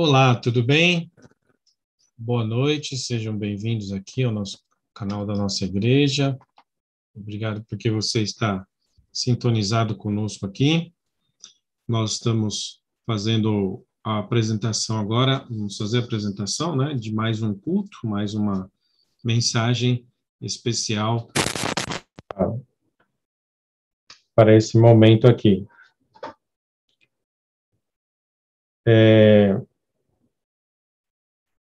Olá, tudo bem? Boa noite, sejam bem-vindos aqui ao nosso canal da nossa igreja. Obrigado porque você está sintonizado conosco aqui. Nós estamos fazendo a apresentação agora, vamos fazer a apresentação, né, de mais um culto, mais uma mensagem especial para esse momento aqui.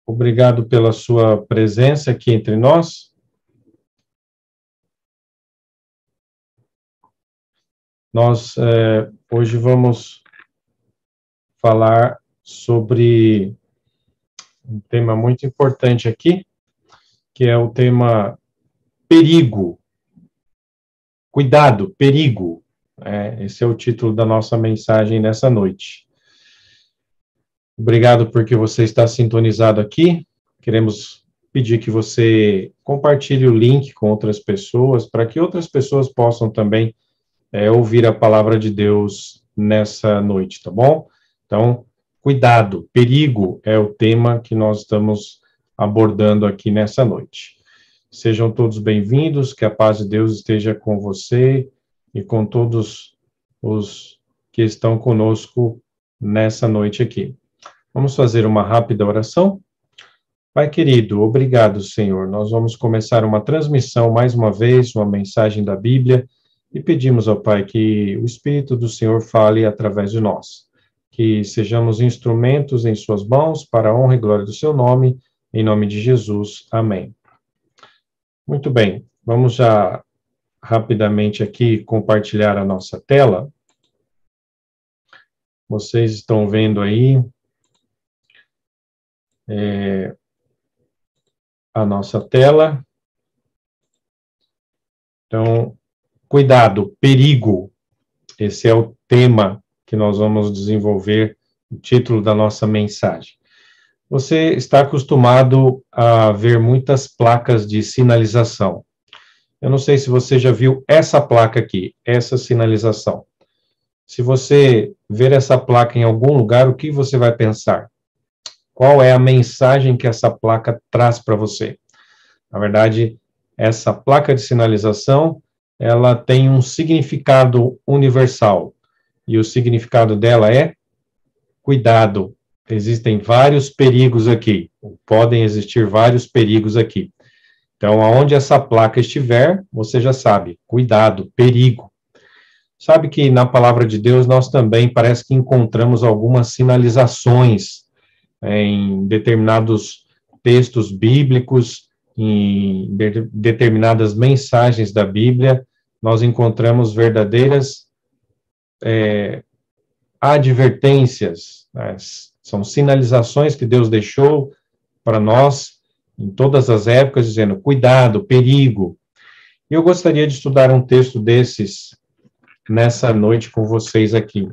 Obrigado pela sua presença aqui entre nós. Nós hoje vamos falar sobre um tema muito importante aqui, que é o tema perigo. Cuidado, perigo. Esse é o título da nossa mensagem nessa noite. Obrigado porque você está sintonizado aqui. Queremos pedir que você compartilhe o link com outras pessoas, para que outras pessoas possam também ouvir a palavra de Deus nessa noite, tá bom? Então, cuidado, perigo é o tema que nós estamos abordando aqui nessa noite. Sejam todos bem-vindos, que a paz de Deus esteja com você e com todos os que estão conosco nessa noite aqui. Vamos fazer uma rápida oração? Pai querido, obrigado, Senhor. Nós vamos começar uma transmissão, mais uma vez, uma mensagem da Bíblia, e pedimos ao Pai que o Espírito do Senhor fale através de nós, que sejamos instrumentos em suas mãos para a honra e glória do seu nome, em nome de Jesus. Amém. Muito bem, vamos já rapidamente aqui compartilhar a nossa tela. Vocês estão vendo aí a nossa tela. Então, cuidado, perigo. Esse é o tema que nós vamos desenvolver, o título da nossa mensagem. Você está acostumado a ver muitas placas de sinalização. Eu não sei se você já viu essa placa aqui, essa sinalização. Se você ver essa placa em algum lugar, o que você vai pensar? Qual é a mensagem que essa placa traz para você? Na verdade, essa placa de sinalização, ela tem um significado universal. E o significado dela é cuidado. Existem vários perigos aqui. Podem existir vários perigos aqui. Então, aonde essa placa estiver, você já sabe. Cuidado, perigo. Sabe que na palavra de Deus nós também parece que encontramos algumas sinalizações em determinados textos bíblicos, em determinadas mensagens da Bíblia, nós encontramos verdadeiras advertências, né? São sinalizações que Deus deixou para nós em todas as épocas, dizendo, cuidado, perigo. E eu gostaria de estudar um texto desses nessa noite com vocês aqui.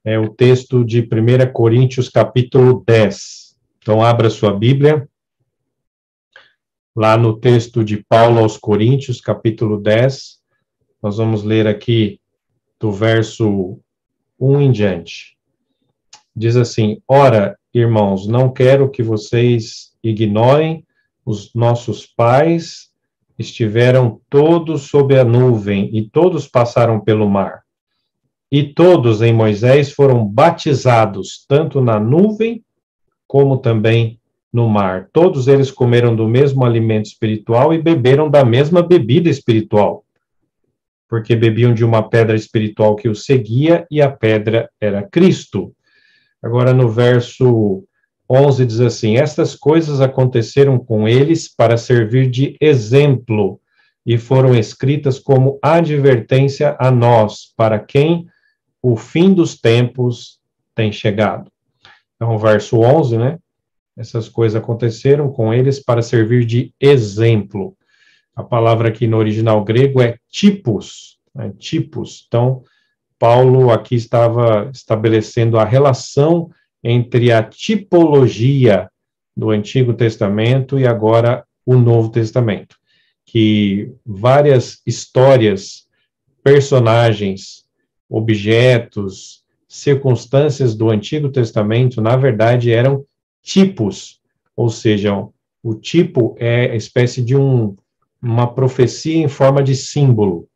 É o texto de 1 Coríntios, capítulo 10. Então, abra sua Bíblia. Lá no texto de Paulo aos Coríntios, capítulo 10, nós vamos ler aqui do verso 1 em diante. Diz assim, ora, irmãos, não quero que vocês ignorem, os nossos pais estiveram todos sob a nuvem e todos passaram pelo mar. E todos em Moisés foram batizados, tanto na nuvem como também no mar. Todos eles comeram do mesmo alimento espiritual e beberam da mesma bebida espiritual, porque bebiam de uma pedra espiritual que os seguia, e a pedra era Cristo. Agora, no verso 11, diz assim, estas coisas aconteceram com eles para servir de exemplo, e foram escritas como advertência a nós, para quem o fim dos tempos tem chegado. Então, o verso 11, né? Essas coisas aconteceram com eles para servir de exemplo. A palavra aqui no original grego é tipos, né? Tipos. Então, Paulo aqui estava estabelecendo a relação entre a tipologia do Antigo Testamento e agora o Novo Testamento. Que várias histórias, personagens, objetos, circunstâncias do Antigo Testamento, na verdade, eram tipos, ou seja, o tipo é a espécie de uma profecia em forma de símbolo,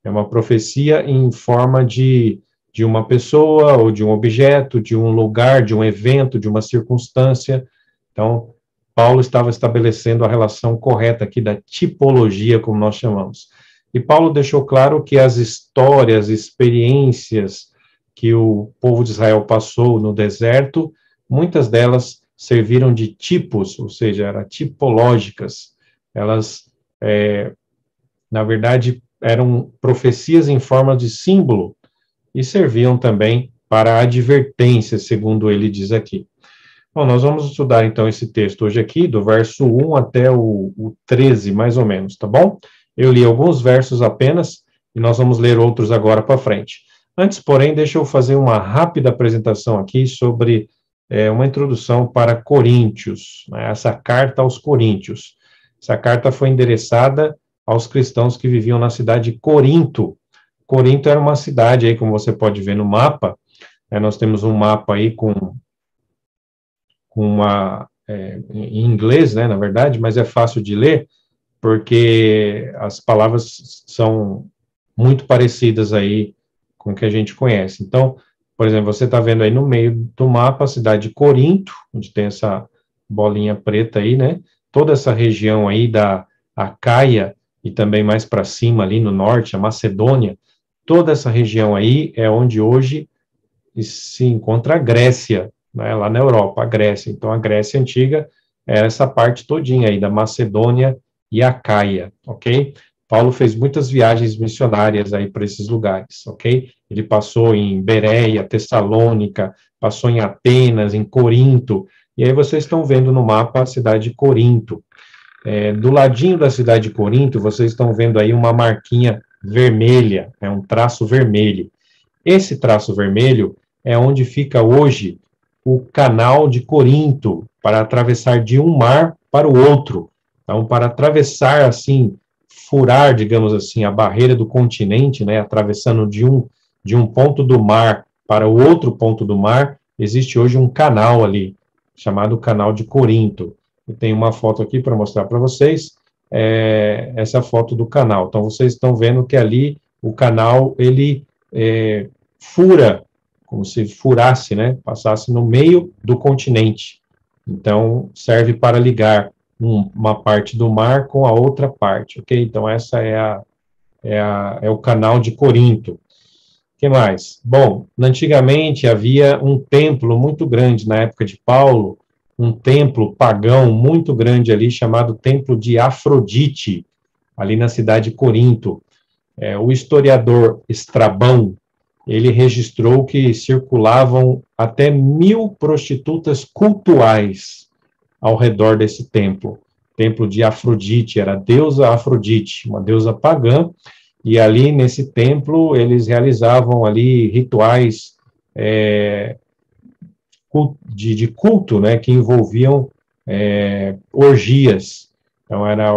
é uma profecia em forma de uma pessoa, ou de um objeto, de um lugar, de um evento, de uma circunstância. Então, Paulo estava estabelecendo a relação correta aqui da tipologia, como nós chamamos. E Paulo deixou claro que as histórias, experiências que o povo de Israel passou no deserto, muitas delas serviram de tipos, ou seja, eram tipológicas. Elas, na verdade, eram profecias em forma de símbolo e serviam também para advertência, segundo ele diz aqui. Bom, nós vamos estudar então esse texto hoje aqui, do verso 1 até o 13, mais ou menos, tá bom? Eu li alguns versos apenas, e nós vamos ler outros agora para frente. Antes, porém, deixa eu fazer uma rápida apresentação aqui sobre uma introdução para Coríntios, né, essa carta aos Coríntios. Essa carta foi endereçada aos cristãos que viviam na cidade de Corinto. Corinto era uma cidade, aí, como você pode ver no mapa, nós temos um mapa aí com em inglês, né, na verdade, mas é fácil de ler, porque as palavras são muito parecidas aí com o que a gente conhece. Então, por exemplo, você está vendo aí no meio do mapa a cidade de Corinto, onde tem essa bolinha preta aí, né? Toda essa região aí da Acaia e também mais para cima ali no norte, a Macedônia, toda essa região aí é onde hoje se encontra a Grécia, né? Lá na Europa, a Grécia. Então, a Grécia antiga é essa parte todinha aí da Macedônia e Acaia, ok? Paulo fez muitas viagens missionárias aí para esses lugares, ok? Ele passou em Bereia, Tessalônica, passou em Atenas, em Corinto, e aí vocês estão vendo no mapa a cidade de Corinto. Do ladinho da cidade de Corinto, vocês estão vendo aí uma marquinha vermelha, um traço vermelho. Esse traço vermelho é onde fica hoje o canal de Corinto, para atravessar de um mar para o outro. Então, para atravessar, assim, furar, digamos assim, a barreira do continente, né, atravessando de um ponto do mar para o outro ponto do mar, existe hoje um canal ali, chamado Canal de Corinto. Eu tenho uma foto aqui para mostrar para vocês, essa foto do canal. Então, vocês estão vendo que ali o canal, ele fura, como se furasse, né, passasse no meio do continente. Então, serve para ligar uma parte do mar com a outra parte, ok? Então, essa é o canal de Corinto. O que mais? Bom, antigamente havia um templo muito grande na época de Paulo, um templo pagão muito grande ali, chamado Templo de Afrodite, ali na cidade de Corinto. O historiador Estrabão, ele registrou que circulavam até 1000 prostitutas cultuais ao redor desse templo. Templo de Afrodite, era a deusa Afrodite, uma deusa pagã, e ali nesse templo eles realizavam ali rituais de culto, né, que envolviam orgias. Então era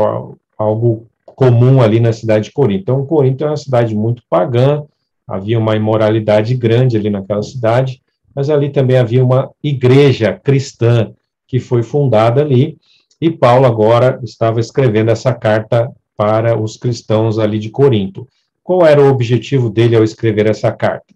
algo comum ali na cidade de Corinto. Então Corinto é uma cidade muito pagã, havia uma imoralidade grande ali naquela cidade, mas ali também havia uma igreja cristã que foi fundada ali, e Paulo agora estava escrevendo essa carta para os cristãos ali de Corinto. Qual era o objetivo dele ao escrever essa carta?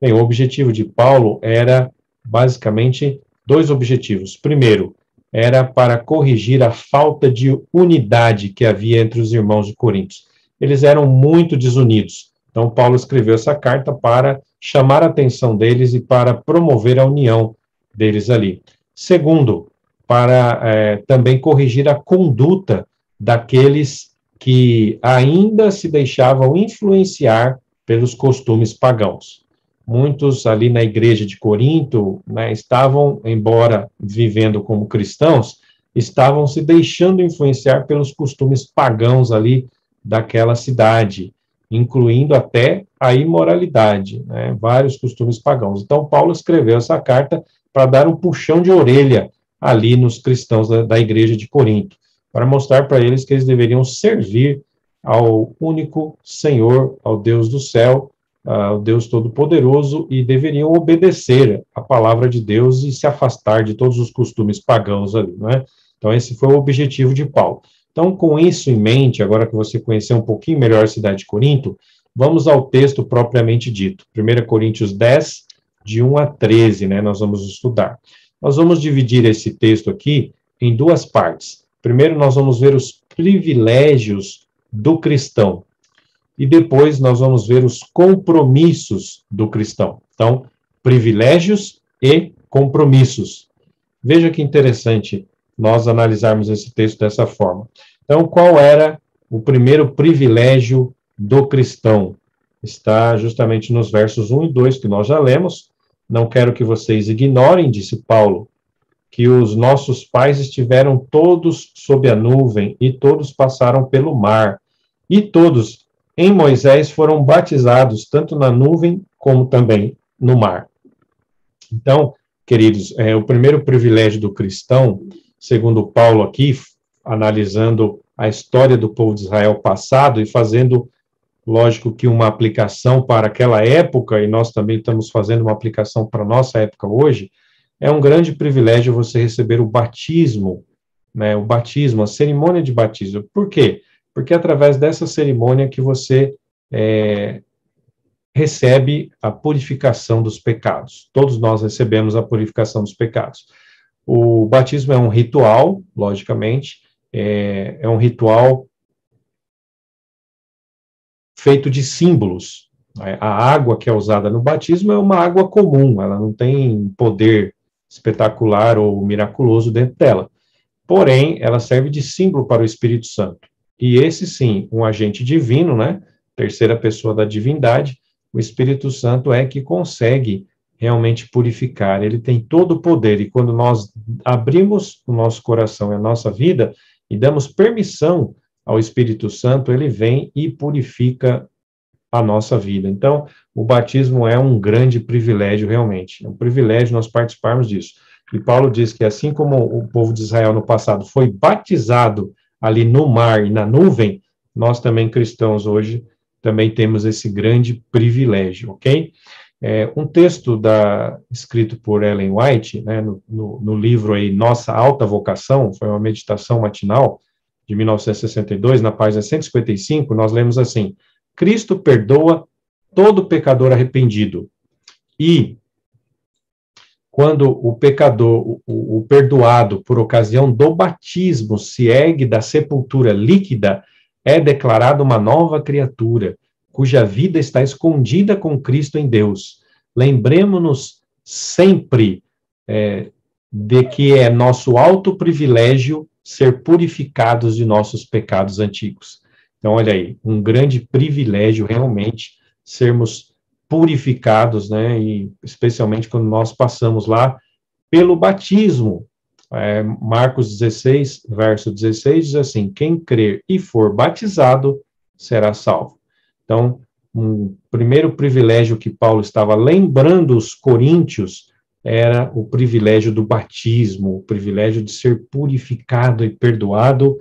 Bem, o objetivo de Paulo era basicamente 2 objetivos. Primeiro, era para corrigir a falta de unidade que havia entre os irmãos de Corinto. Eles eram muito desunidos. Então, Paulo escreveu essa carta para chamar a atenção deles e para promover a união deles ali. Segundo, para também corrigir a conduta daqueles que ainda se deixavam influenciar pelos costumes pagãos. Muitos ali na igreja de Corinto, né, estavam, embora vivendo como cristãos, estavam se deixando influenciar pelos costumes pagãos ali daquela cidade, incluindo até a imoralidade, né, vários costumes pagãos. Então, Paulo escreveu essa carta para dar um puxão de orelha ali nos cristãos da igreja de Corinto, para mostrar para eles que eles deveriam servir ao único Senhor, ao Deus do céu, o Deus Todo-Poderoso e deveriam obedecer a palavra de Deus e se afastar de todos os costumes pagãos ali, não é? Então, esse foi o objetivo de Paulo. Então, com isso em mente, agora que você conheceu um pouquinho melhor a cidade de Corinto, vamos ao texto propriamente dito. 1 Coríntios 10, de 1 a 13, né? Nós vamos estudar. Nós vamos dividir esse texto aqui em duas partes. Primeiro, nós vamos ver os privilégios do cristão. E depois nós vamos ver os compromissos do cristão. Então, privilégios e compromissos. Veja que interessante nós analisarmos esse texto dessa forma. Então, qual era o primeiro privilégio do cristão? Está justamente nos versos 1 e 2 que nós já lemos. Não quero que vocês ignorem, disse Paulo, que os nossos pais estiveram todos sob a nuvem e todos passaram pelo mar. E todos em Moisés foram batizados, tanto na nuvem como também no mar. Então, queridos, o primeiro privilégio do cristão, segundo Paulo aqui, analisando a história do povo de Israel passado e fazendo, lógico que uma aplicação para aquela época, e nós também estamos fazendo uma aplicação para a nossa época hoje, é um grande privilégio você receber o batismo, né, o batismo, a cerimônia de batismo. Por quê? Porque é através dessa cerimônia que você recebe a purificação dos pecados. Todos nós recebemos a purificação dos pecados. O batismo é um ritual, logicamente, é um ritual feito de símbolos. A água que é usada no batismo é uma água comum, ela não tem poder espetacular ou miraculoso dentro dela. Porém, ela serve de símbolo para o Espírito Santo. E esse, sim, um agente divino, né? Terceira pessoa da divindade, o Espírito Santo é que consegue realmente purificar. Ele tem todo o poder. E quando nós abrimos o nosso coração e a nossa vida e damos permissão ao Espírito Santo, ele vem e purifica a nossa vida. Então, o batismo é um grande privilégio, realmente. É um privilégio nós participarmos disso. E Paulo diz que assim como o povo de Israel no passado foi batizado ali no mar e na nuvem, nós também cristãos hoje também temos esse grande privilégio, ok? Um texto escrito por Ellen White, né, no livro aí Nossa Alta Vocação, foi uma meditação matinal de 1962, na página 155, nós lemos assim: Cristo perdoa todo pecador arrependido. E quando o pecador, o perdoado por ocasião do batismo, se ergue da sepultura líquida, é declarado uma nova criatura, cuja vida está escondida com Cristo em Deus. Lembremos-nos sempre de que é nosso alto privilégio ser purificados de nossos pecados antigos. Então, olha aí, um grande privilégio realmente sermos purificados, né, e especialmente quando nós passamos lá pelo batismo. Marcos 16, verso 16, diz assim: quem crer e for batizado será salvo. Então, um primeiro privilégio que Paulo estava lembrando os coríntios era o privilégio do batismo, o privilégio de ser purificado e perdoado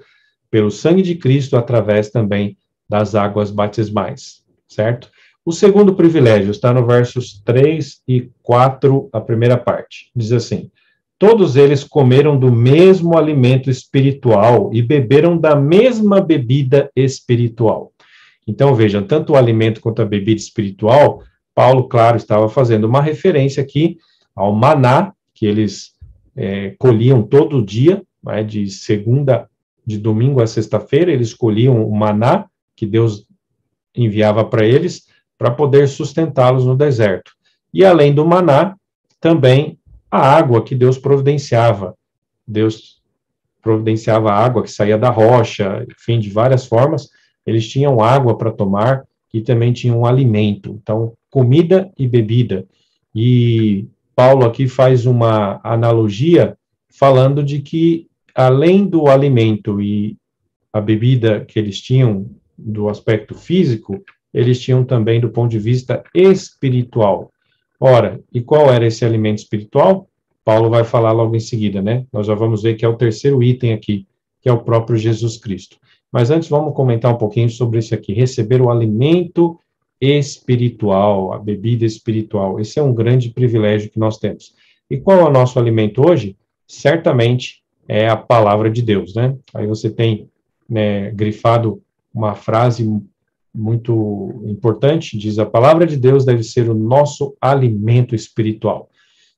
pelo sangue de Cristo através também das águas batismais, certo? O segundo privilégio está no versos 3 e 4, a primeira parte. Diz assim: todos eles comeram do mesmo alimento espiritual e beberam da mesma bebida espiritual. Então, vejam, tanto o alimento quanto a bebida espiritual, Paulo, claro, estava fazendo uma referência aqui ao maná, que eles colhiam todo dia, né, de domingo a sexta-feira, eles colhiam o maná que Deus enviava para eles, para poder sustentá-los no deserto. E além do maná, também a água que Deus providenciava. Deus providenciava a água que saía da rocha, enfim, de várias formas. Eles tinham água para tomar e também tinham alimento. Então, comida e bebida. E Paulo aqui faz uma analogia falando de que, além do alimento e a bebida que eles tinham do aspecto físico, eles tinham também do ponto de vista espiritual. Ora, e qual era esse alimento espiritual? Paulo vai falar logo em seguida, né? Nós já vamos ver que é o terceiro item aqui, que é o próprio Jesus Cristo. Mas antes, vamos comentar um pouquinho sobre isso aqui, receber o alimento espiritual, a bebida espiritual. Esse é um grande privilégio que nós temos. E qual é o nosso alimento hoje? Certamente é a palavra de Deus, né? Aí você tem, né, grifado uma frase muito importante, diz: a palavra de Deus deve ser o nosso alimento espiritual.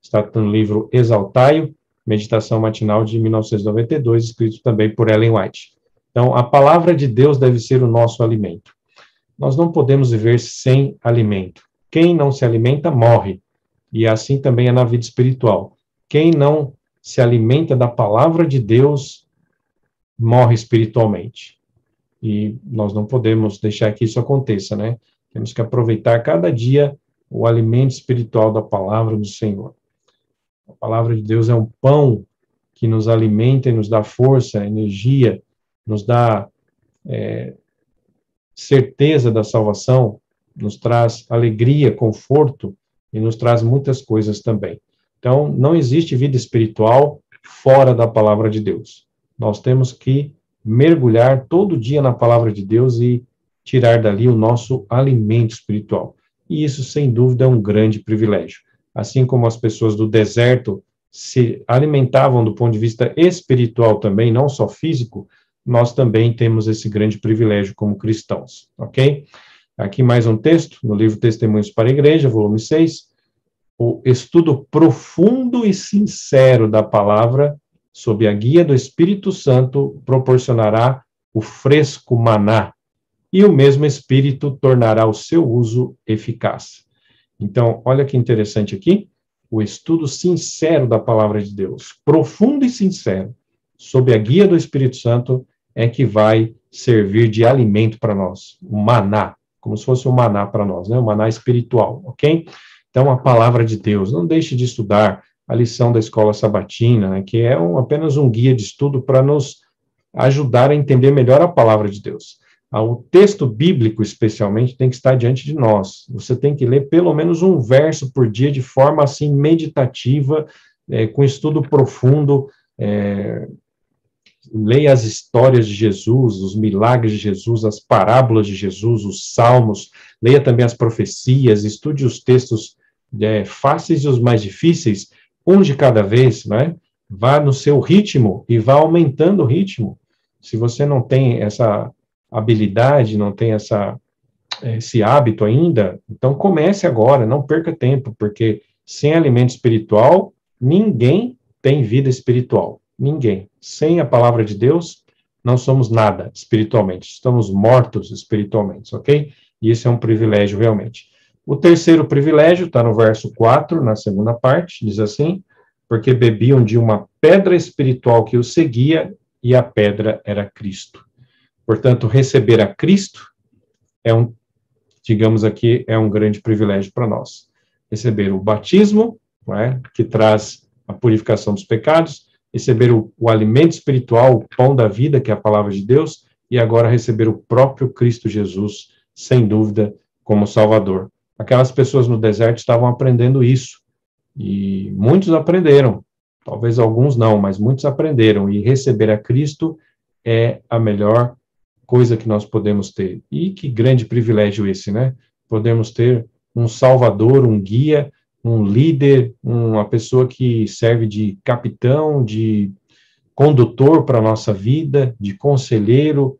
Está no livro Exaltai-o, Meditação Matinal de 1992, escrito também por Ellen White. Então, a palavra de Deus deve ser o nosso alimento. Nós não podemos viver sem alimento. Quem não se alimenta, morre. E assim também é na vida espiritual. Quem não se alimenta da palavra de Deus, morre espiritualmente. E nós não podemos deixar que isso aconteça, né? Temos que aproveitar cada dia o alimento espiritual da palavra do Senhor. A palavra de Deus é um pão que nos alimenta e nos dá força, energia, nos dá certeza da salvação, nos traz alegria, conforto e nos traz muitas coisas também. Então, não existe vida espiritual fora da palavra de Deus. Nós temos que mergulhar todo dia na palavra de Deus e tirar dali o nosso alimento espiritual. E isso, sem dúvida, é um grande privilégio. Assim como as pessoas do deserto se alimentavam do ponto de vista espiritual também, não só físico, nós também temos esse grande privilégio como cristãos, ok? Aqui mais um texto, no livro Testemunhos para a Igreja, volume 6, o estudo profundo e sincero da palavra, sob a guia do Espírito Santo, proporcionará o fresco maná, e o mesmo Espírito tornará o seu uso eficaz. Então, olha que interessante aqui, o estudo sincero da palavra de Deus, profundo e sincero, sob a guia do Espírito Santo, é que vai servir de alimento para nós, o maná, como se fosse um maná para nós, né? O maná espiritual, ok? Então, a palavra de Deus, não deixe de estudar a lição da escola sabatina, né, que é apenas um guia de estudo para nos ajudar a entender melhor a palavra de Deus. O texto bíblico, especialmente, tem que estar diante de nós. Você tem que ler pelo menos um verso por dia de forma, assim, meditativa, com estudo profundo, leia as histórias de Jesus, os milagres de Jesus, as parábolas de Jesus, os salmos, leia também as profecias, estude os textos fáceis e os mais difíceis, um de cada vez, né? Vá no seu ritmo e vá aumentando o ritmo. Se você não tem essa habilidade, não tem esse hábito ainda, então comece agora, não perca tempo, porque sem alimento espiritual, ninguém tem vida espiritual. Ninguém. Sem a palavra de Deus, não somos nada espiritualmente. Estamos mortos espiritualmente, ok? E isso é um privilégio realmente. O terceiro privilégio está no verso 4, na segunda parte, diz assim: porque bebiam de uma pedra espiritual que os seguia, e a pedra era Cristo. Portanto, receber a Cristo digamos aqui, é um grande privilégio para nós. Receber o batismo, não é? Que traz a purificação dos pecados, receber o alimento espiritual, o pão da vida, que é a palavra de Deus, e agora receber o próprio Cristo Jesus, sem dúvida, como Salvador. Aquelas pessoas no deserto estavam aprendendo isso, e muitos aprenderam, talvez alguns não, mas muitos aprenderam, e receber a Cristo é a melhor coisa que nós podemos ter. E que grande privilégio esse, né? Podemos ter um salvador, um guia, um líder, uma pessoa que serve de capitão, de condutor para a nossa vida, de conselheiro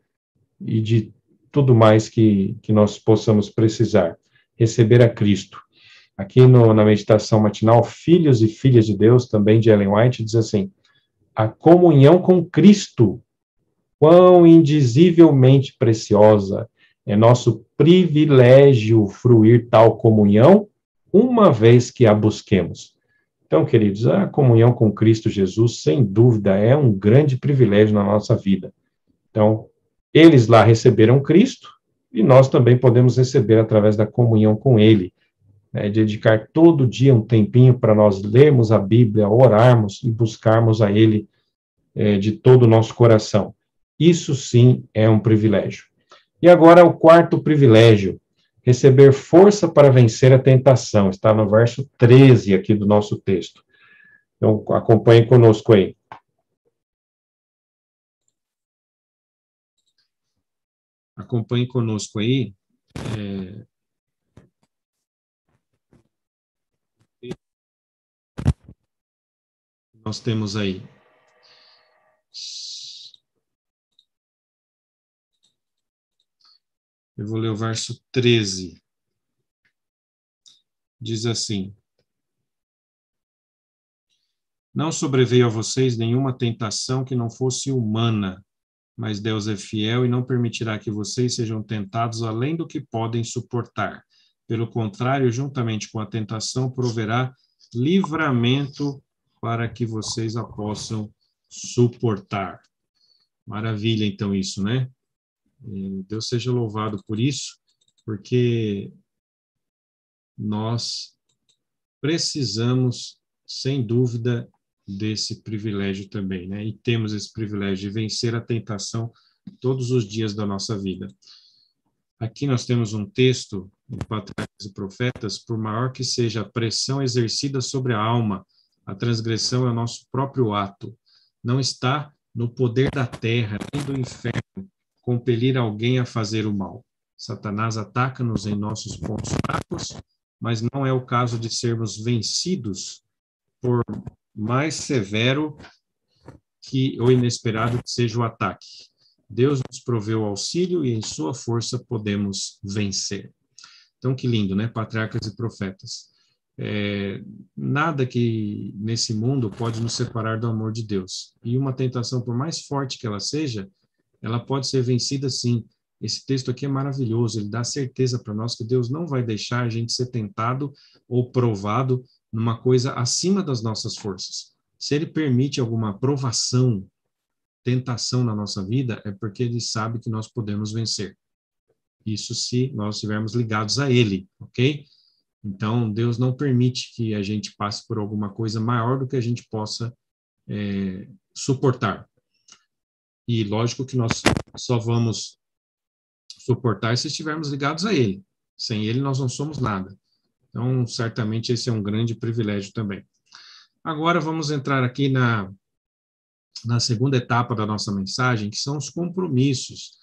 e de tudo mais que nós possamos precisar. Receber a Cristo. Aqui na meditação matinal, Filhos e Filhas de Deus, também de Ellen White, diz assim: a comunhão com Cristo, quão indizivelmente preciosa, é nosso privilégio fruir tal comunhão, uma vez que a busquemos. Então, queridos, a comunhão com Cristo Jesus, sem dúvida, é um grande privilégio na nossa vida. Então, eles lá receberam Cristo, e nós também podemos receber através da comunhão com Ele, né, dedicar todo dia um tempinho para nós lermos a Bíblia, orarmos e buscarmos a Ele de todo o nosso coração. Isso sim é um privilégio. E agora o quarto privilégio, receber força para vencer a tentação. Está no verso 13 aqui do nosso texto. Então, acompanhe conosco aí. Acompanhe conosco aí. nós temos aí? Eu vou ler o verso 13. Diz assim: não sobreveio a vocês nenhuma tentação que não fosse humana, mas Deus é fiel e não permitirá que vocês sejam tentados além do que podem suportar. Pelo contrário, juntamente com a tentação, proverá livramento para que vocês a possam suportar. Maravilha, então, isso, né? Deus seja louvado por isso, porque nós precisamos, sem dúvida, desse privilégio também, né? E temos esse privilégio de vencer a tentação todos os dias da nossa vida. Aqui nós temos um texto em Patriarcas e Profetas: por maior que seja a pressão exercida sobre a alma, a transgressão é o nosso próprio ato. Não está no poder da terra, nem do inferno, compelir alguém a fazer o mal. Satanás ataca-nos em nossos pontos fracos, mas não é o caso de sermos vencidos por mais severo ou inesperado que seja o ataque. Deus nos proveu auxílio e em sua força podemos vencer. Então, que lindo, né? Patriarcas e Profetas. Nada que nesse mundo pode nos separar do amor de Deus. E uma tentação, por mais forte que ela seja, ela pode ser vencida sim. Esse texto aqui é maravilhoso, ele dá certeza para nós que Deus não vai deixar a gente ser tentado ou provado numa coisa acima das nossas forças. Se ele permite alguma provação, tentação na nossa vida, é porque ele sabe que nós podemos vencer. Isso se nós estivermos ligados a ele, ok? Então, Deus não permite que a gente passe por alguma coisa maior do que a gente possa suportar. E lógico que nós só vamos suportar se estivermos ligados a ele. Sem ele, nós não somos nada. Então, certamente, esse é um grande privilégio também. Agora, vamos entrar aqui na segunda etapa da nossa mensagem, que são os compromissos.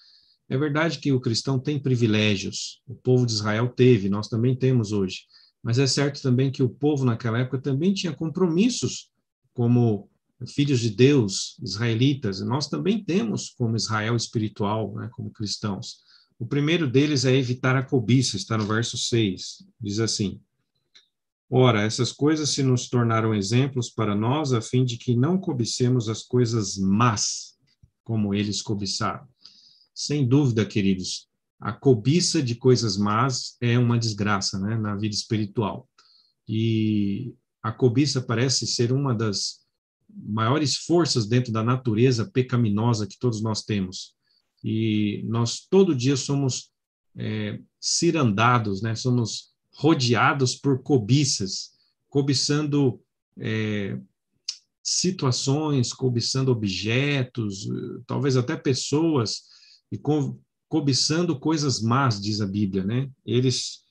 É verdade que o cristão tem privilégios, o povo de Israel teve, nós também temos hoje, mas é certo também que o povo naquela época também tinha compromissos, como filhos de Deus, israelitas, nós também temos como Israel espiritual, né, como cristãos. O primeiro deles é evitar a cobiça, está no verso 6, diz assim: ora, essas coisas se nos tornaram exemplos para nós, a fim de que não cobicemos as coisas más, como eles cobiçaram. Sem dúvida, queridos, a cobiça de coisas más é uma desgraça, né, na vida espiritual. E a cobiça parece ser uma das maiores forças dentro da natureza pecaminosa que todos nós temos. E nós todo dia somos cirandados, né, somos rodeados por cobiças, cobiçando situações, cobiçando objetos, talvez até pessoas, e cobiçando coisas más, diz a Bíblia, né? Eles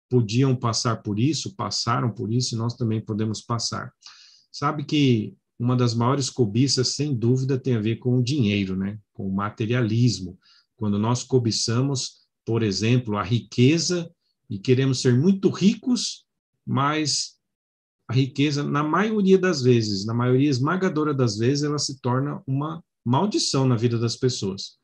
podiam passar por isso, passaram por isso, e nós também podemos passar. Sabe que uma das maiores cobiças, sem dúvida, tem a ver com o dinheiro, né? Com o materialismo. Quando nós cobiçamos, por exemplo, a riqueza e queremos ser muito ricos, mas a riqueza, na maioria das vezes, na maioria esmagadora das vezes, ela se torna uma maldição na vida das pessoas.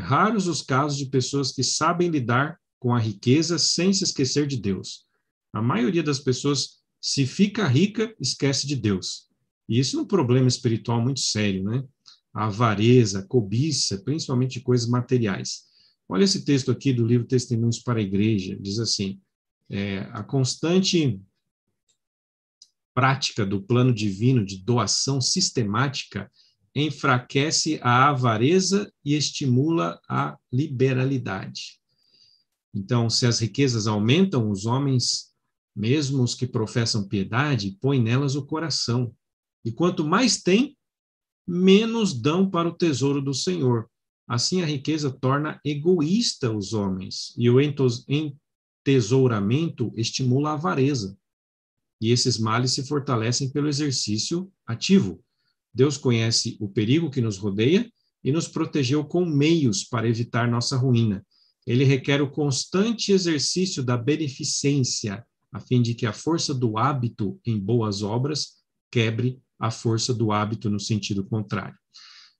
Raros os casos de pessoas que sabem lidar com a riqueza sem se esquecer de Deus. A maioria das pessoas, se fica rica, esquece de Deus. E isso é um problema espiritual muito sério, né? A avareza, a cobiça, principalmente de coisas materiais. Olha esse texto aqui do livro Testemunhos para a Igreja, diz assim: a constante prática do plano divino de doação sistemática enfraquece a avareza e estimula a liberalidade. Então, se as riquezas aumentam, os homens, mesmo os que professam piedade, põem nelas o coração. E quanto mais têm, menos dão para o tesouro do Senhor. Assim, a riqueza torna egoísta os homens, e o entesouramento estimula a avareza. E esses males se fortalecem pelo exercício ativo. Deus conhece o perigo que nos rodeia e nos protegeu com meios para evitar nossa ruína. Ele requer o constante exercício da beneficência, a fim de que a força do hábito em boas obras quebre a força do hábito no sentido contrário.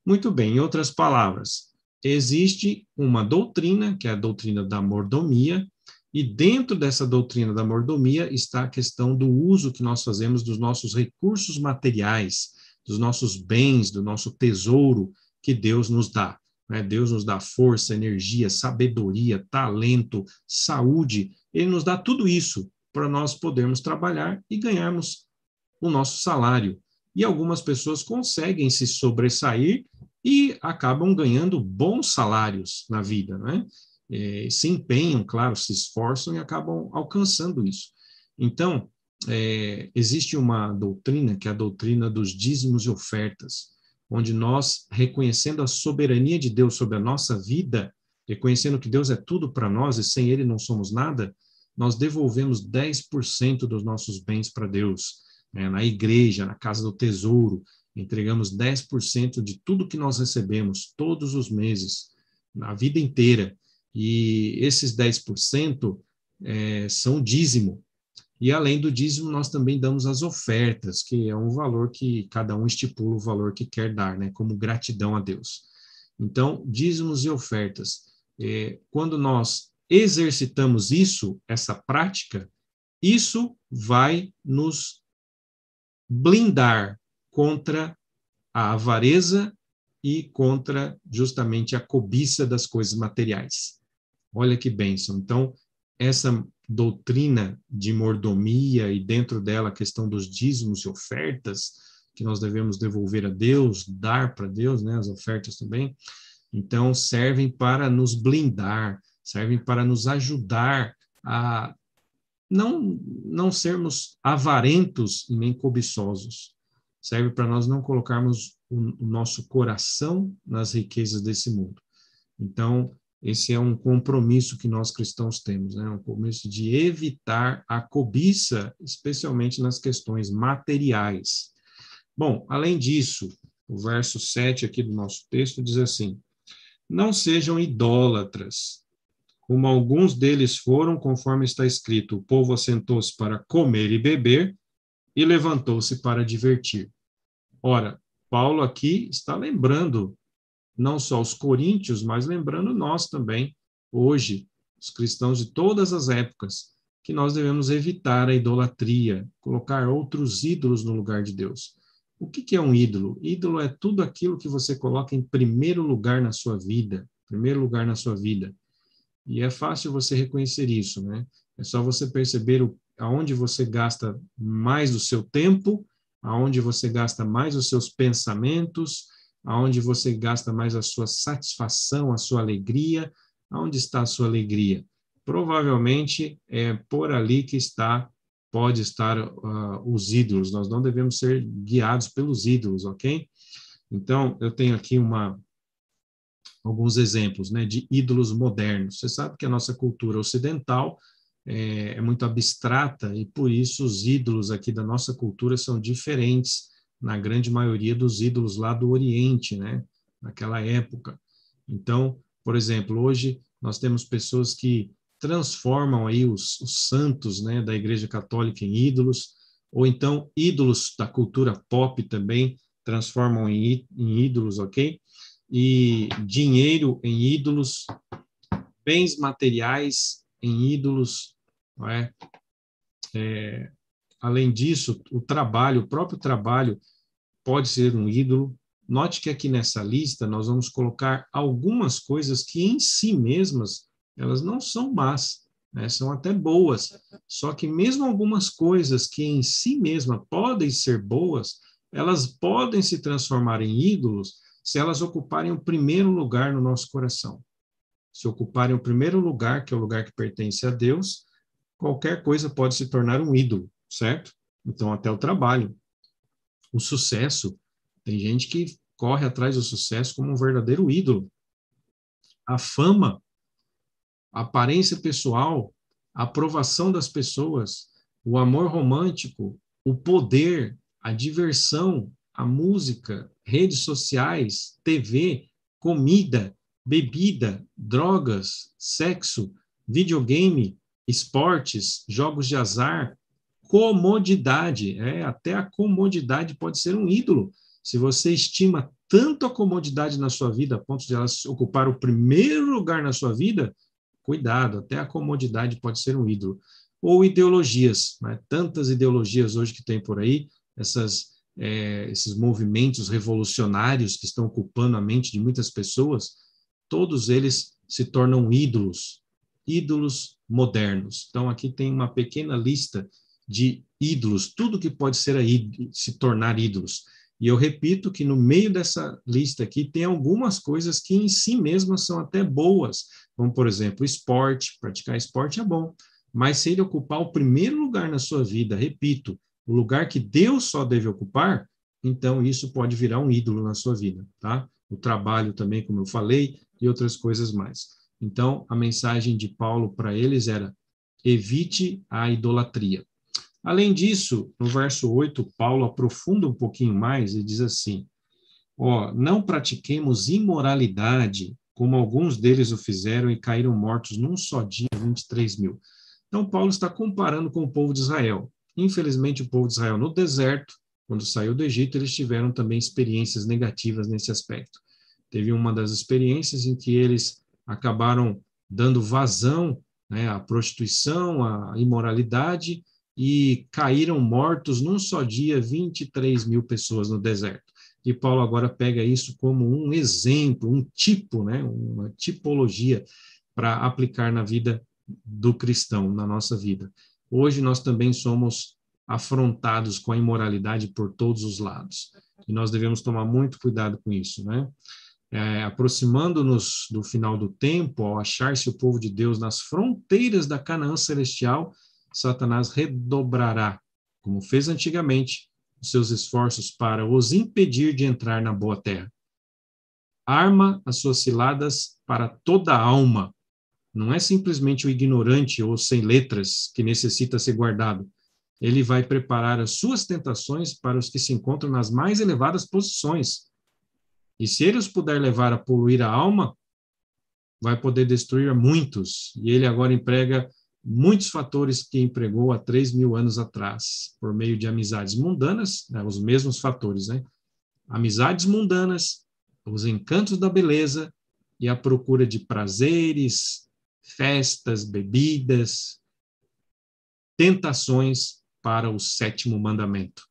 Muito bem, em outras palavras, existe uma doutrina, que é a doutrina da mordomia, e dentro dessa doutrina da mordomia está a questão do uso que nós fazemos dos nossos recursos materiais, dos nossos bens, do nosso tesouro que Deus nos dá. Né? Deus nos dá força, energia, sabedoria, talento, saúde. Ele nos dá tudo isso para nós podermos trabalhar e ganharmos o nosso salário. E algumas pessoas conseguem se sobressair e acabam ganhando bons salários na vida, né? Se empenham, claro, se esforçam e acabam alcançando isso. Então, existe uma doutrina, que é a doutrina dos dízimos e ofertas, onde nós, reconhecendo a soberania de Deus sobre a nossa vida, reconhecendo que Deus é tudo para nós e sem Ele não somos nada, nós devolvemos 10% dos nossos bens para Deus. Na igreja, na casa do tesouro, entregamos 10% de tudo que nós recebemos todos os meses, na vida inteira. E esses 10% são dízimo. E além do dízimo, nós também damos as ofertas, que é um valor que cada um estipula o valor que quer dar, né, como gratidão a Deus. Então, dízimos e ofertas. Quando nós exercitamos isso, essa prática, isso vai nos blindar contra a avareza e contra justamente a cobiça das coisas materiais. Olha que bênção. Então, essa doutrina de mordomia e dentro dela a questão dos dízimos e ofertas, que nós devemos devolver a Deus, dar para Deus, né, as ofertas também, então servem para nos blindar, servem para nos ajudar a não sermos avarentos e nem cobiçosos. Serve para nós não colocarmos o nosso coração nas riquezas desse mundo. Então, esse é um compromisso que nós cristãos temos, né? Um compromisso de evitar a cobiça, especialmente nas questões materiais. Bom, além disso, o verso 7 aqui do nosso texto diz assim: não sejam idólatras, como alguns deles foram, conforme está escrito, o povo assentou-se para comer e beber e levantou-se para divertir. Ora, Paulo aqui está lembrando não só os coríntios, mas lembrando nós também, hoje, os cristãos de todas as épocas, que nós devemos evitar a idolatria, colocar outros ídolos no lugar de Deus. O que é um ídolo? Ídolo é tudo aquilo que você coloca em primeiro lugar na sua vida, primeiro lugar na sua vida. E é fácil você reconhecer isso, né? É só você perceber aonde você gasta mais do seu tempo, aonde você gasta mais os seus pensamentos, aonde você gasta mais a sua satisfação, a sua alegria. Aonde está a sua alegria? Provavelmente é por ali que pode estar os ídolos. Nós não devemos ser guiados pelos ídolos, ok? Então, eu tenho aqui alguns exemplos, né, de ídolos modernos. Você sabe que a nossa cultura ocidental é muito abstrata e, por isso, os ídolos aqui da nossa cultura são diferentes na grande maioria dos ídolos lá do Oriente, né, naquela época. Então, por exemplo, hoje nós temos pessoas que transformam aí os santos, né, da Igreja Católica em ídolos, ou então ídolos da cultura pop também transformam em ídolos, ok? E dinheiro em ídolos, bens materiais em ídolos, não é? Além disso, o próprio trabalho pode ser um ídolo. Note que aqui nessa lista nós vamos colocar algumas coisas que em si mesmas elas não são más, né? São até boas. Só que mesmo algumas coisas que em si mesmas podem ser boas, elas podem se transformar em ídolos se elas ocuparem o primeiro lugar no nosso coração. Se ocuparem o primeiro lugar, que é o lugar que pertence a Deus, qualquer coisa pode se tornar um ídolo, certo? Então, até o trabalho. O sucesso, tem gente que corre atrás do sucesso como um verdadeiro ídolo. A fama, a aparência pessoal, a aprovação das pessoas, o amor romântico, o poder, a diversão, a música, redes sociais, TV, comida, bebida, drogas, sexo, videogame, esportes, jogos de azar, comodidade. Até a comodidade pode ser um ídolo. Se você estima tanto a comodidade na sua vida, a ponto de ela ocupar o primeiro lugar na sua vida, cuidado, até a comodidade pode ser um ídolo. Ou ideologias, né? Tantas ideologias hoje que tem por aí, esses movimentos revolucionários que estão ocupando a mente de muitas pessoas, todos eles se tornam ídolos modernos. Então, aqui tem uma pequena lista de ídolos, tudo que pode ser se tornar ídolos. E eu repito que no meio dessa lista aqui tem algumas coisas que em si mesmas são até boas, como, por exemplo, esporte. Praticar esporte é bom, mas se ele ocupar o primeiro lugar na sua vida, repito, o lugar que Deus só deve ocupar, então isso pode virar um ídolo na sua vida, tá? O trabalho também, como eu falei, e outras coisas mais. Então, a mensagem de Paulo para eles era: evite a idolatria. Além disso, no verso 8, Paulo aprofunda um pouquinho mais e diz assim: não pratiquemos imoralidade, como alguns deles o fizeram e caíram mortos num só dia, 23 mil. Então, Paulo está comparando com o povo de Israel. Infelizmente, o povo de Israel no deserto, quando saiu do Egito, eles tiveram também experiências negativas nesse aspecto. Teve uma das experiências em que eles acabaram dando vazão, né, à prostituição, à imoralidade, e caíram mortos num só dia 23 mil pessoas no deserto. E Paulo agora pega isso como um exemplo, um tipo, né, uma tipologia para aplicar na vida do cristão, na nossa vida. Hoje nós também somos afrontados com a imoralidade por todos os lados. E nós devemos tomar muito cuidado com isso, né? Aproximando-nos do final do tempo, ao achar-se o povo de Deus nas fronteiras da Canaã celestial, Satanás redobrará, como fez antigamente, os seus esforços para os impedir de entrar na boa terra. Arma as suas ciladas para toda a alma. Não é simplesmente o ignorante ou sem letras que necessita ser guardado. Ele vai preparar as suas tentações para os que se encontram nas mais elevadas posições. E se ele os puder levar a poluir a alma, vai poder destruir muitos. E ele agora emprega muitos fatores que empregou há 3.000 anos atrás, por meio de amizades mundanas, né, os mesmos fatores, né? Amizades mundanas, os encantos da beleza e a procura de prazeres, festas, bebidas, tentações para o 7º mandamento.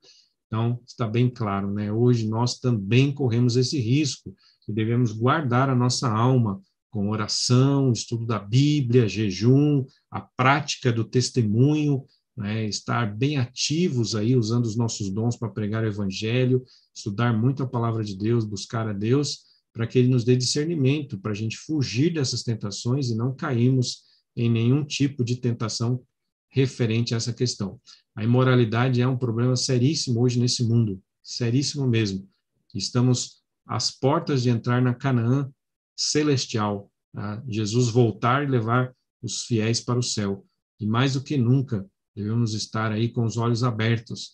Então, está bem claro, né? Hoje nós também corremos esse risco e devemos guardar a nossa alma com oração, estudo da Bíblia, jejum, a prática do testemunho, né? Estar bem ativos aí, usando os nossos dons para pregar o Evangelho, estudar muito a palavra de Deus, buscar a Deus, para que Ele nos dê discernimento, para a gente fugir dessas tentações e não cairmos em nenhum tipo de tentação referente a essa questão. A imoralidade é um problema seríssimo hoje nesse mundo, seríssimo mesmo. Estamos às portas de entrar na Canaã celestial, tá? Jesus voltar e levar os fiéis para o céu. E mais do que nunca, devemos estar aí com os olhos abertos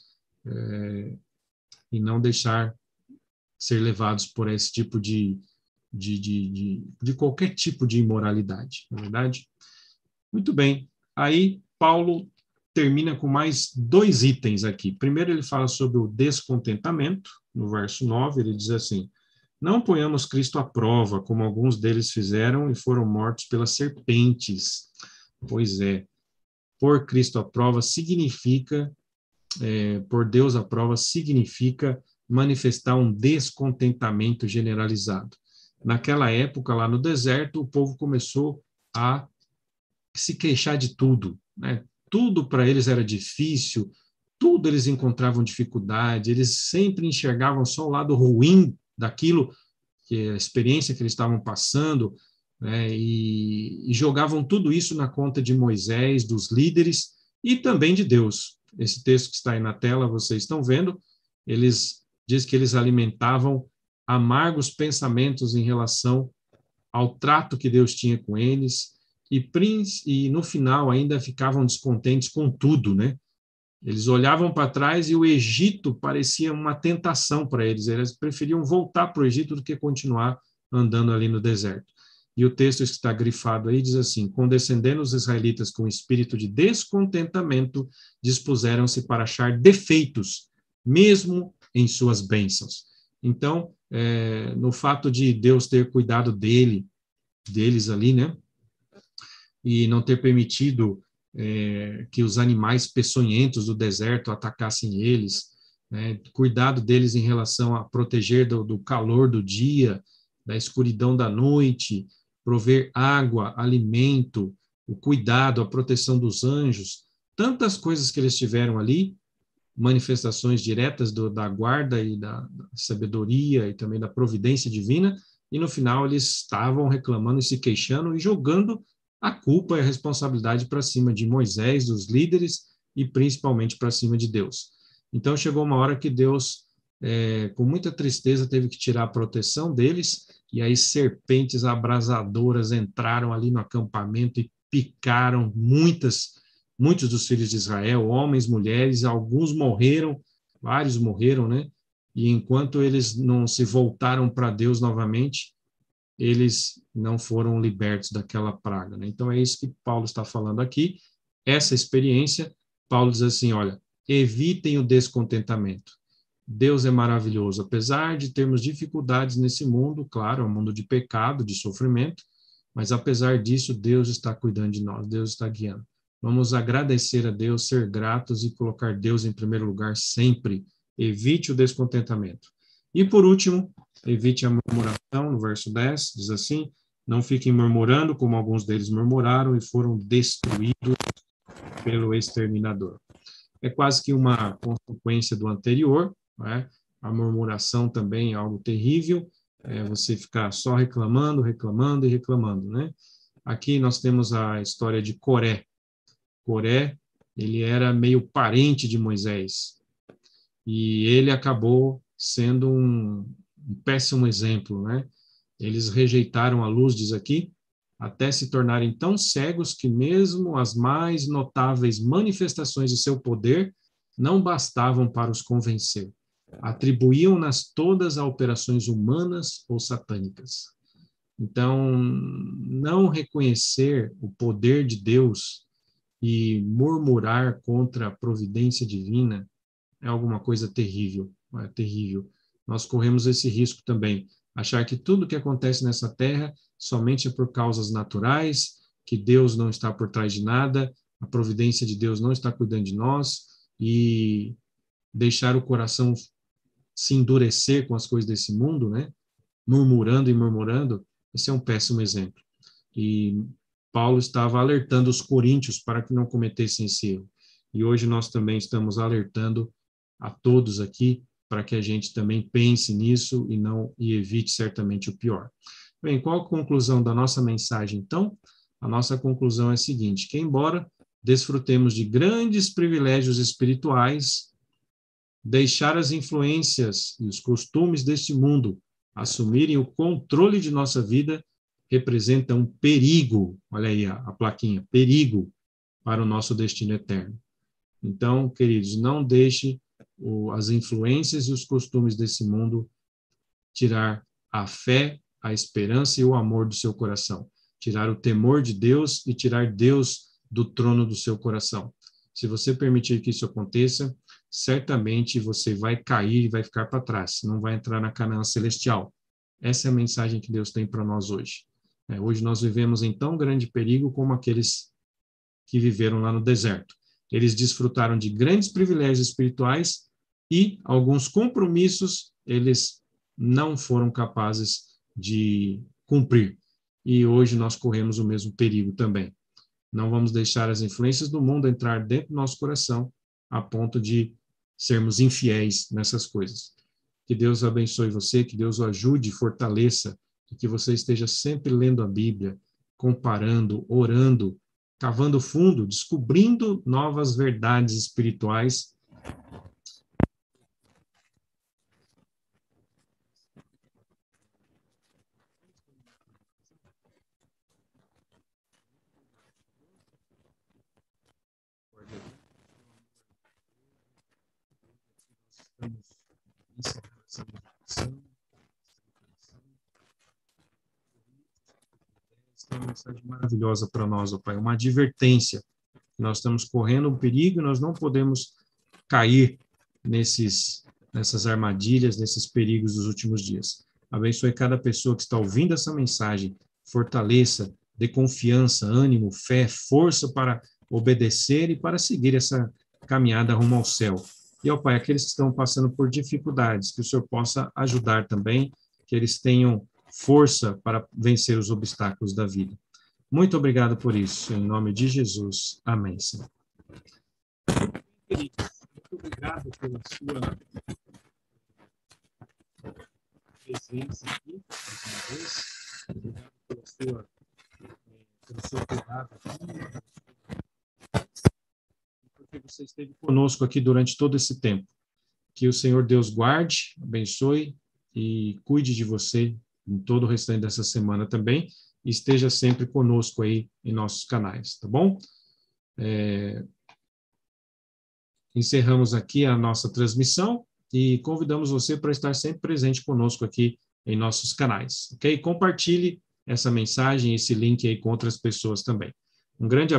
e não deixar ser levados por esse tipo de qualquer tipo de imoralidade, não é verdade? Muito bem. Aí, Paulo termina com mais 2 itens aqui. Primeiro, ele fala sobre o descontentamento. No verso 9, ele diz assim: não ponhamos Cristo à prova, como alguns deles fizeram e foram mortos pelas serpentes. Pois é, por Cristo à prova significa, por Deus à prova significa manifestar um descontentamento generalizado. Naquela época, lá no deserto, o povo começou a se queixar de tudo, né? Tudo para eles era difícil, tudo eles encontravam dificuldade, eles sempre enxergavam só o lado ruim daquilo, que é a experiência que eles estavam passando, né? E jogavam tudo isso na conta de Moisés, dos líderes e também de Deus. Esse texto que está aí na tela, vocês estão vendo, diz que eles alimentavam amargos pensamentos em relação ao trato que Deus tinha com eles, e no final ainda ficavam descontentes com tudo, né? Eles olhavam para trás e o Egito parecia uma tentação para eles. Eles preferiam voltar para o Egito do que continuar andando ali no deserto. E o texto que está grifado aí diz assim: condescendendo os israelitas com espírito de descontentamento, dispuseram-se para achar defeitos, mesmo em suas bênçãos. Então, no fato de Deus ter cuidado deles ali, né, e não ter permitido que os animais peçonhentos do deserto atacassem eles, né, cuidado deles em relação a proteger do calor do dia, da escuridão da noite, prover água, alimento, o cuidado, a proteção dos anjos, tantas coisas que eles tiveram ali, manifestações diretas da guarda e da sabedoria e também da providência divina, e no final eles estavam reclamando e se queixando e jogando a culpa e a responsabilidade para cima de Moisés, dos líderes, e principalmente para cima de Deus. Então chegou uma hora que Deus, com muita tristeza, teve que tirar a proteção deles, e aí serpentes abrasadoras entraram ali no acampamento e picaram muitos dos filhos de Israel, homens, mulheres, alguns morreram, vários morreram, né? E enquanto eles não se voltaram para Deus novamente, eles não foram libertos daquela praga, né? Então é isso que Paulo está falando aqui. Essa experiência, Paulo diz assim, olha, evitem o descontentamento. Deus é maravilhoso, apesar de termos dificuldades nesse mundo, claro, é um mundo de pecado, de sofrimento, mas apesar disso, Deus está cuidando de nós, Deus está guiando. Vamos agradecer a Deus, ser gratos e colocar Deus em primeiro lugar sempre. Evite o descontentamento. E por último, evite a murmuração, no verso 10, diz assim: não fiquem murmurando, como alguns deles murmuraram e foram destruídos pelo exterminador. É quase que uma consequência do anterior, né? A murmuração também é algo terrível, você ficar só reclamando, reclamando e reclamando, né? Aqui nós temos a história de Coré. Coré, ele era meio parente de Moisés, e ele acabou sendo um péssimo exemplo, né? Eles rejeitaram a luz, diz aqui, até se tornarem tão cegos que mesmo as mais notáveis manifestações de seu poder não bastavam para os convencer. Atribuíam-nas todas a operações humanas ou satânicas. Então, não reconhecer o poder de Deus e murmurar contra a providência divina é alguma coisa terrível, é terrível. Nós corremos esse risco também, achar que tudo que acontece nessa terra somente é por causas naturais, que Deus não está por trás de nada, a providência de Deus não está cuidando de nós, e deixar o coração se endurecer com as coisas desse mundo, né? Murmurando e murmurando, esse é um péssimo exemplo. E Paulo estava alertando os coríntios para que não cometessem esse erro. E hoje nós também estamos alertando a todos aqui para que a gente também pense nisso e evite certamente o pior. Bem, qual a conclusão da nossa mensagem, então? A nossa conclusão é a seguinte, que embora desfrutemos de grandes privilégios espirituais, deixar as influências e os costumes deste mundo assumirem o controle de nossa vida representa um perigo, olha aí a plaquinha, perigo para o nosso destino eterno. Então, queridos, não deixe as influências e os costumes desse mundo tirar a fé, a esperança e o amor do seu coração, tirar o temor de Deus e tirar Deus do trono do seu coração. Se você permitir que isso aconteça, certamente você vai cair e vai ficar para trás, não vai entrar na Canaã celestial. Essa é a mensagem que Deus tem para nós hoje. Hoje nós vivemos em tão grande perigo como aqueles que viveram lá no deserto. Eles desfrutaram de grandes privilégios espirituais e alguns compromissos eles não foram capazes de cumprir. E hoje nós corremos o mesmo perigo também. Não vamos deixar as influências do mundo entrar dentro do nosso coração a ponto de sermos infiéis nessas coisas. Que Deus abençoe você, que Deus o ajude e fortaleça, e que você esteja sempre lendo a Bíblia, comparando, orando, cavando fundo, descobrindo novas verdades espirituais. Estamos encerrando essa meditação. mensagem maravilhosa para nós, ó Pai, uma advertência. Nós estamos correndo um perigo e nós não podemos cair nessas armadilhas, nesses perigos dos últimos dias. Abençoe cada pessoa que está ouvindo essa mensagem, fortaleça, dê confiança, ânimo, fé, força para obedecer e para seguir essa caminhada rumo ao céu. E, ó Pai, aqueles que estão passando por dificuldades, que o Senhor possa ajudar também, que eles tenham força para vencer os obstáculos da vida. Muito obrigado por isso, em nome de Jesus. Amém, Senhor. Queridos, muito obrigado pela sua presença aqui, mais uma vez. Obrigado pelo seu cuidado aqui. Porque você esteve conosco aqui durante todo esse tempo. Que o Senhor Deus guarde, abençoe e cuide de você em todo o restante dessa semana também. E esteja sempre conosco aí em nossos canais, tá bom? Encerramos aqui a nossa transmissão e convidamos você para estar sempre presente conosco aqui em nossos canais, ok? Compartilhe essa mensagem, esse link aí com outras pessoas também. Um grande abraço.